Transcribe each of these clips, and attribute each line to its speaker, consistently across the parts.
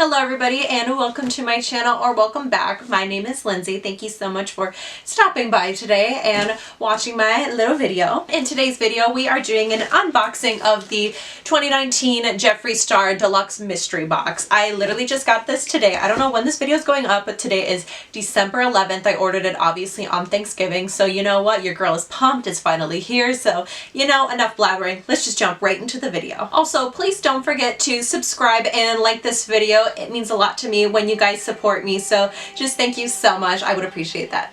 Speaker 1: Hello everybody and welcome to my channel, or welcome back. My name is Lindsay. Thank you so much for stopping by today and watching my little video. In today's video we are doing an unboxing of the 2019 Jeffree Star Deluxe Mystery Box. I literally just got this today. I don't know when this video is going up, but today is December 11th. I ordered it obviously on Thanksgiving, so you know what? Your girl is pumped. It's finally here, so you know, enough blabbering. Let's just jump right into the video. Also, please don't forget to subscribe and like this video. It means a lot to me when you guys support me, so just thank you so much. I would appreciate that.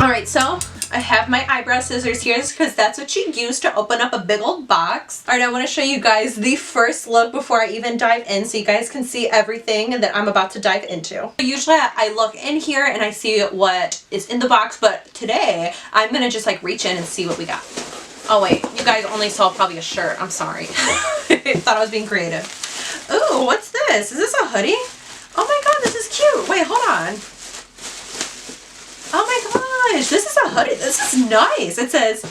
Speaker 1: Alright, so I have my eyebrow scissors here because that's what you use to open up a big old box. Alright, I want to show you guys the first look before I even dive in so you guys can see everything that I'm about to dive into. Usually I look in here and I see what is in the box, but today I'm going to just like reach in and see what we got. Oh wait, you guys only saw probably a shirt. I'm sorry. I thought I was being creative. Ooh, what's this? Is this a hoodie? Oh my god, this is cute. Wait, hold on. Oh my gosh, this is a hoodie. This is nice. It says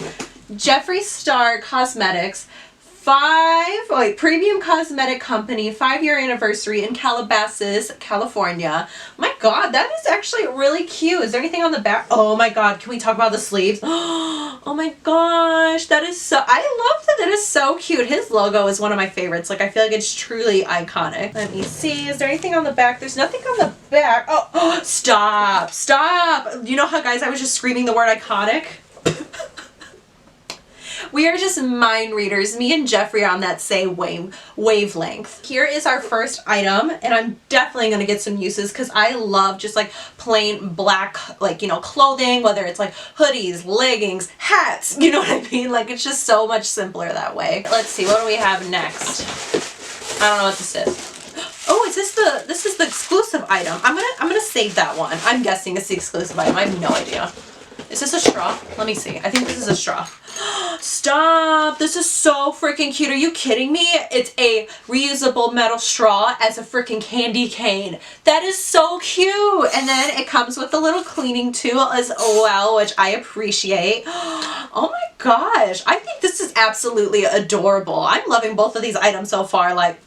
Speaker 1: Jeffree Star Cosmetics, premium cosmetic company, 5-year anniversary in Calabasas, California. My god, that is actually really cute. Is there anything on the back? Oh my god, can we talk about the sleeves? Oh my gosh, that is so, I love that. That is so cute. His logo is one of my favorites. Like, I feel like it's truly iconic. Let me see, is there anything on the back? There's nothing on the back. Oh, stop. You know how, guys, I was just screaming the word iconic? We are just mind readers. Me and Jeffree are on that same wavelength. Here is our first item, and I'm definitely going to get some uses because I love just like plain black, like, you know, clothing, whether it's like hoodies, leggings, hats, you know what I mean? Like, it's just so much simpler that way. Let's see, what do we have next? I don't know what this is. Oh, is this is the exclusive item. I'm gonna save that one. I'm guessing it's the exclusive item. I have no idea. Is this a straw? Let me see. I think this is a straw. Stop! This is so freaking cute. Are you kidding me? It's a reusable metal straw as a freaking candy cane. That is so cute. And then it comes with a little cleaning tool as well, which I appreciate. Oh my gosh. I think this is absolutely adorable. I'm loving both of these items so far. Like,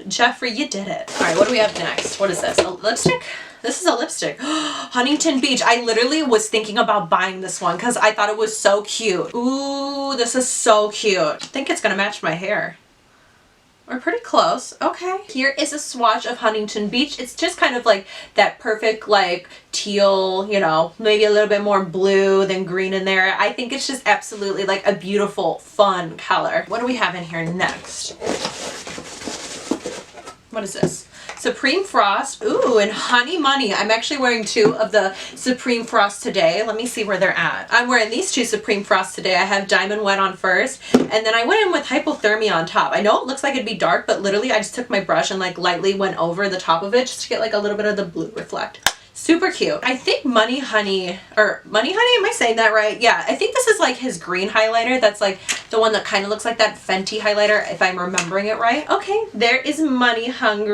Speaker 1: Jeffree, you did it. All right, what do we have next? What is this? A lipstick? This is a lipstick. Huntington Beach. I literally was thinking about buying this one because I thought it was so cute. Ooh, this is so cute. I think it's going to match my hair. We're pretty close. Okay. Here is a swatch of Huntington Beach. It's just kind of like that perfect like teal, you know, maybe a little bit more blue than green in there. I think it's just absolutely like a beautiful, fun color. What do we have in here next? What is this? Supreme Frost. Ooh, and Honey Money. I'm actually wearing 2 of the Supreme Frost today. Let me see where they're at. I'm wearing these 2 Supreme Frost today. I have Diamond Wet on first, and then I went in with Hypothermia on top. I know it looks like it'd be dark, but literally I just took my brush and like lightly went over the top of it just to get like a little bit of the blue reflect. Super cute. I think Money Honey, am I saying that right? Yeah, I think this is like his green highlighter. That's like the one that kind of looks like that Fenty highlighter, if I'm remembering it right. Okay, there is Money Honey.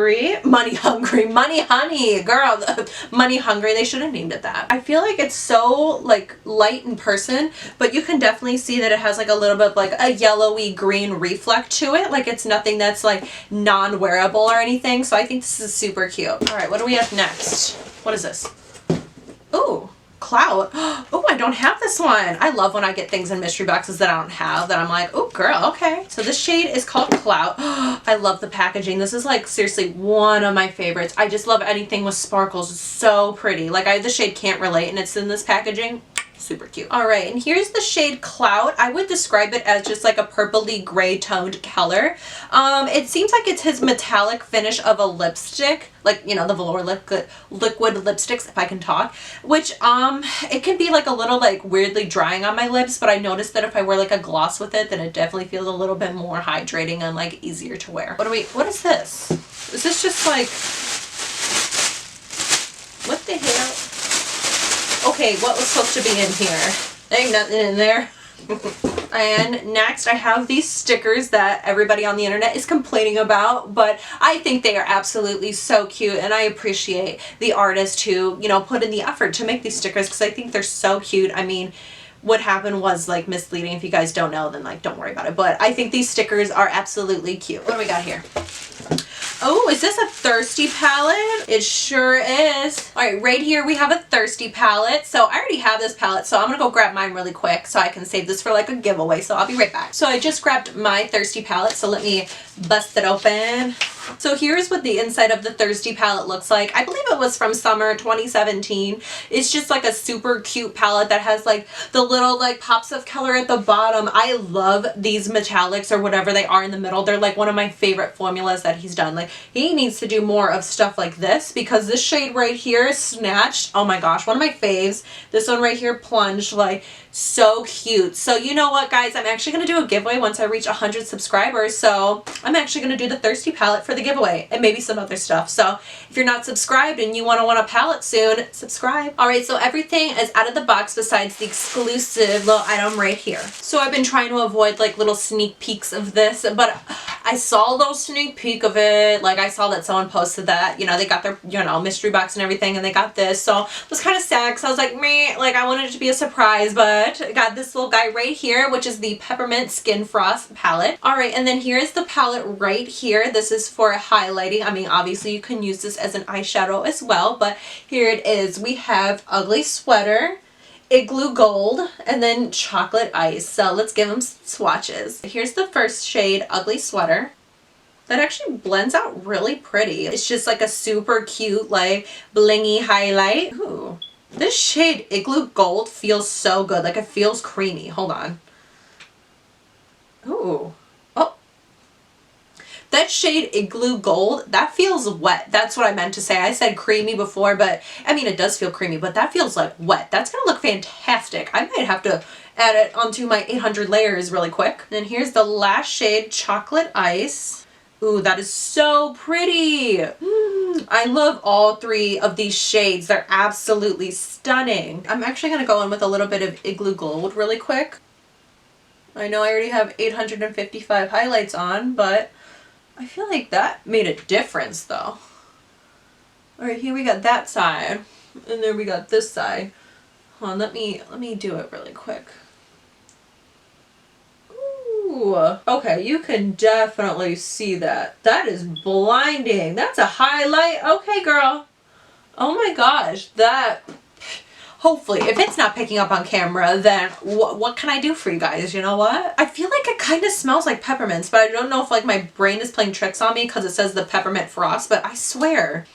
Speaker 1: Girl, Money Hungry. They should have named it that. I feel like it's so like light in person, but you can definitely see that it has like a little bit of like a yellowy green reflect to it. Like, it's nothing that's like non-wearable or anything. So I think this is super cute. All right, what do we have next? What is this? Ooh, Clout. Oh, I don't have this one. I love when I get things in mystery boxes that I don't have, that I'm like, oh girl, okay. So this shade is called Clout. I love the packaging. This is like seriously one of my favorites. I just love anything with sparkles. It's so pretty. Like, the shade Can't Relate, and it's in this packaging. Super cute. All right, and here's the shade Clout. I would describe it as just like a purpley gray toned color. It seems like it's his metallic finish of a lipstick, like, you know, the velour liquid lipsticks, if I can talk, which it can be like a little like weirdly drying on my lips, but I noticed that if I wear like a gloss with it, then it definitely feels a little bit more hydrating and like easier to wear. What is this? Is this just like, what the hell? Okay, what was supposed to be in here? There ain't nothing in there. And next I have these stickers that everybody on the internet is complaining about, but I think they are absolutely so cute, and I appreciate the artist who, you know, put in the effort to make these stickers because I think they're so cute. I mean, what happened was like misleading. If you guys don't know, then like don't worry about it. But I think these stickers are absolutely cute. What do we got here? Oh, is this a Thirsty palette? It sure is. All right, right here we have a Thirsty palette. So I already have this palette, so I'm gonna go grab mine really quick so I can save this for like a giveaway. So I'll be right back. So I just grabbed my Thirsty palette, so let me bust it open. So here's what the inside of the Thirsty palette looks like. I believe it was from summer 2017. It's just like a super cute palette that has like the little like pops of color at the bottom. I love these metallics or whatever they are in the middle. They're like one of my favorite formulas that he's done. Like he needs to do more of stuff like this, because this shade right here is Snatched. Oh my gosh, one of my faves. This one right here, Plunged, like so cute. So you know what, guys, I'm actually going to do a giveaway once I reach 100 subscribers. So I'm actually going to do the Thirsty palette for the giveaway and maybe some other stuff. So if you're not subscribed and you want a palette soon, subscribe. All right, so everything is out of the box besides the exclusive little item right here. So I've been trying to avoid like little sneak peeks of this, but I saw a little sneak peek of it. Like I saw that someone posted that, you know, they got their, you know, mystery box and everything, and they got this. So I was kind of sad because I was like, meh, like I wanted it to be a surprise, but I got this little guy right here, which is the Peppermint Skin Frost palette. All right, and then here's the palette right here. This is for highlighting. I mean, obviously you can use this as an eyeshadow as well, but here it is. We have Ugly Sweater, Igloo Gold, and then Chocolate Ice. So let's give them swatches. Here's the first shade, Ugly Sweater. That actually blends out really pretty. It's just like a super cute, like blingy highlight. Ooh. This shade, Igloo Gold, feels so good. Like it feels creamy. Hold on. Ooh. Oh. That shade, Igloo Gold, that feels wet. That's what I meant to say. I said creamy before, but I mean, it does feel creamy, but that feels like wet. That's going to look fantastic. I might have to add it onto my 800 layers really quick. Then here's the last shade, Chocolate Ice. Ooh, that is so pretty. I love all three of these shades. They're absolutely stunning. I'm actually going to go in with a little bit of Igloo Gold really quick. I know I already have 855 highlights on, but I feel like that made a difference though. All right, here we got that side, and then we got this side. Hold on, let me do it really quick. Okay, you can definitely see that. That is blinding. That's a highlight. Okay, girl. Oh my gosh, that... Hopefully, if it's not picking up on camera, then what can I do for you guys? You know what? I feel like it kind of smells like peppermints, but I don't know if like my brain is playing tricks on me because it says the Peppermint Frost, but I swear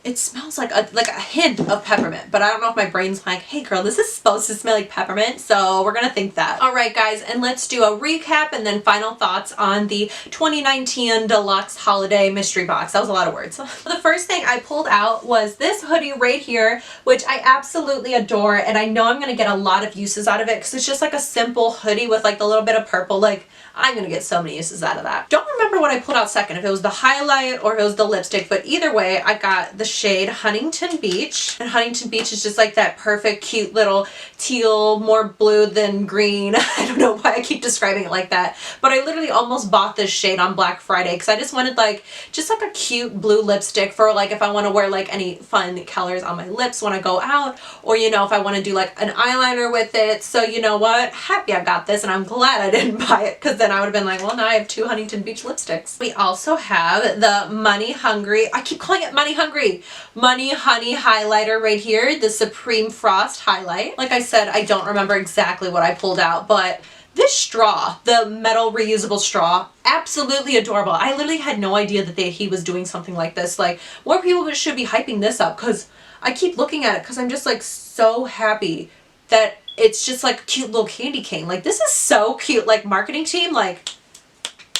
Speaker 1: it smells like a hint of peppermint, but I don't know if my brain's like, hey girl, this is supposed to smell like peppermint, so we're gonna think that. All right, guys, and let's do a recap and then final thoughts on the 2019 Deluxe Holiday Mystery Box. That was a lot of words. The first thing I pulled out was this hoodie right here, which I absolutely adore, and I know I'm gonna get a lot of uses out of it because it's just like a simple hoodie with like the little bit of purple. Like, I'm gonna get so many uses out of that. Don't remember what I pulled out second, if it was the highlight or if it was the lipstick, but either way, I got the shade Huntington Beach, and Huntington Beach is just like that perfect cute little teal, more blue than green. I don't know why I keep describing it like that, but I literally almost bought this shade on Black Friday because I just wanted like a cute blue lipstick for like if I want to wear like any fun colors on my lips when I go out, or you know, if I want to do like an eyeliner with it. So you know what, happy I got this, and I'm glad I didn't buy it because then I would have been like, well, now I have 2 Huntington Beach lipsticks. We also have the Money Hungry, I keep calling it Money Hungry, Money Honey highlighter right here, the Supreme Frost highlight. Like I said, I don't remember exactly what I pulled out, but this straw, the metal reusable straw, absolutely adorable. I literally had no idea that he was doing something like this. Like, more people should be hyping this up because I keep looking at it because I'm just like so happy that it's just like a cute little candy cane. Like, this is so cute. Like, marketing team, like,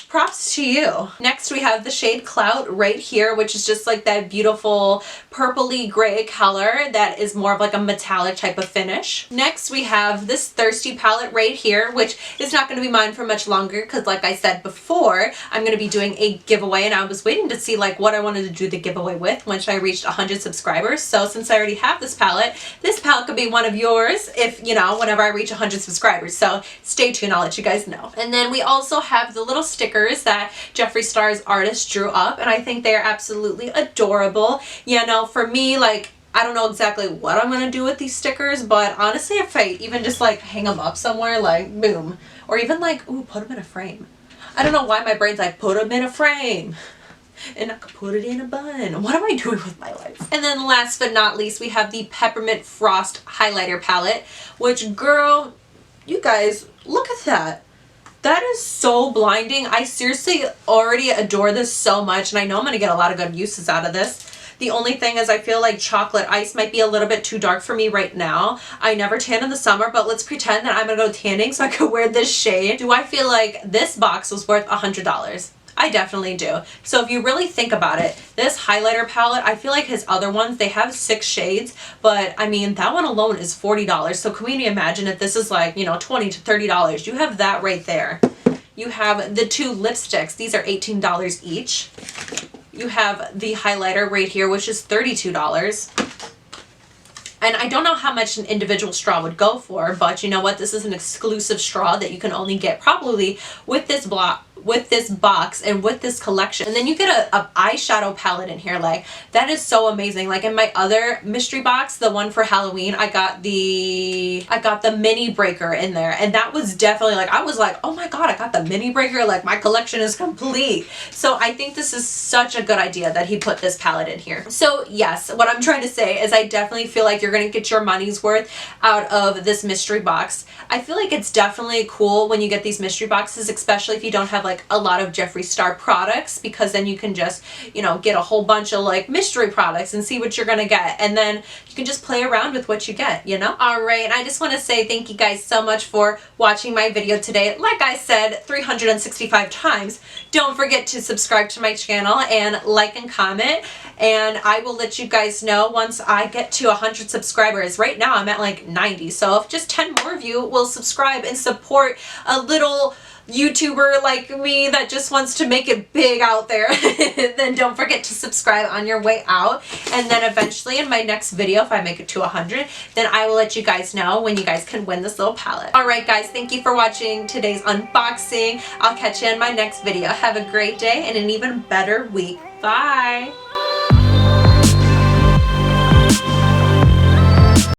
Speaker 1: props to you. Next we have the shade Clout right here, which is just like that beautiful purpley gray color that is more of like a metallic type of finish. Next we have this Thirsty palette right here, which is not going to be mine for much longer because like I said before, I'm going to be doing a giveaway, and I was waiting to see like what I wanted to do the giveaway with once I reached 100 subscribers. So since I already have this palette could be one of yours if, you know, whenever I reach 100 subscribers. So stay tuned, I'll let you guys know. And then we also have the little stickers that Jeffree Star's artist drew up, and I think they are absolutely adorable. You know, for me, like, I don't know exactly what I'm gonna do with these stickers, but honestly, if I even just like hang them up somewhere, like boom, or even like, ooh, put them in a frame. I don't know why my brain's like, put them in a frame and I could put it in a bun. What am I doing with my life? And then last but not least, we have the Peppermint Frost highlighter palette, which, girl, you guys, look at that. That is so blinding. I seriously already adore this so much, and I know I'm going to get a lot of good uses out of this. The only thing is I feel like chocolate ice might be a little bit too dark for me right now. I never tan in the summer, but let's pretend that I'm going to go tanning so I could wear this shade. Do I feel like this box was worth $100? I definitely do. So if you really think about it, this highlighter palette, I feel like his other ones, they have 6 shades, but I mean, that one alone is $40. So can we imagine if this is like, you know, $20 to $30? You have that right there. You have the 2 lipsticks. These are $18 each. You have the highlighter right here, which is $32. And I don't know how much an individual straw would go for, but you know what? This is an exclusive straw that you can only get probably with this box and with this collection. And then you get a eyeshadow palette in here. Like, that is so amazing. Like in my other mystery box, the one for Halloween, I got the mini breaker in there, and that was definitely like, I was like, oh my god, I got the mini breaker, like my collection is complete. So I think this is such a good idea that he put this palette in here. So yes, what I'm trying to say is I definitely feel like you're gonna get your money's worth out of this mystery box. I feel like it's definitely cool when you get these mystery boxes, especially if you don't have like a lot of Jeffree Star products, because then you can just, you know, get a whole bunch of like mystery products and see what you're gonna get, and then you can just play around with what you get, you know? All right, and I just want to say thank you guys so much for watching my video today. Like I said 365 times, don't forget to subscribe to my channel and like and comment, and I will let you guys know once I get to 100 subscribers. Right now I'm at like 90, so if just 10 more of you will subscribe and support a little YouTuber like me that just wants to make it big out there, then don't forget to subscribe on your way out. And then eventually in my next video, if I make it to 100, then I will let you guys know when you guys can win this little palette. Alright guys, thank you for watching today's unboxing. I'll catch you in my next video. Have a great day and an even better week. Bye!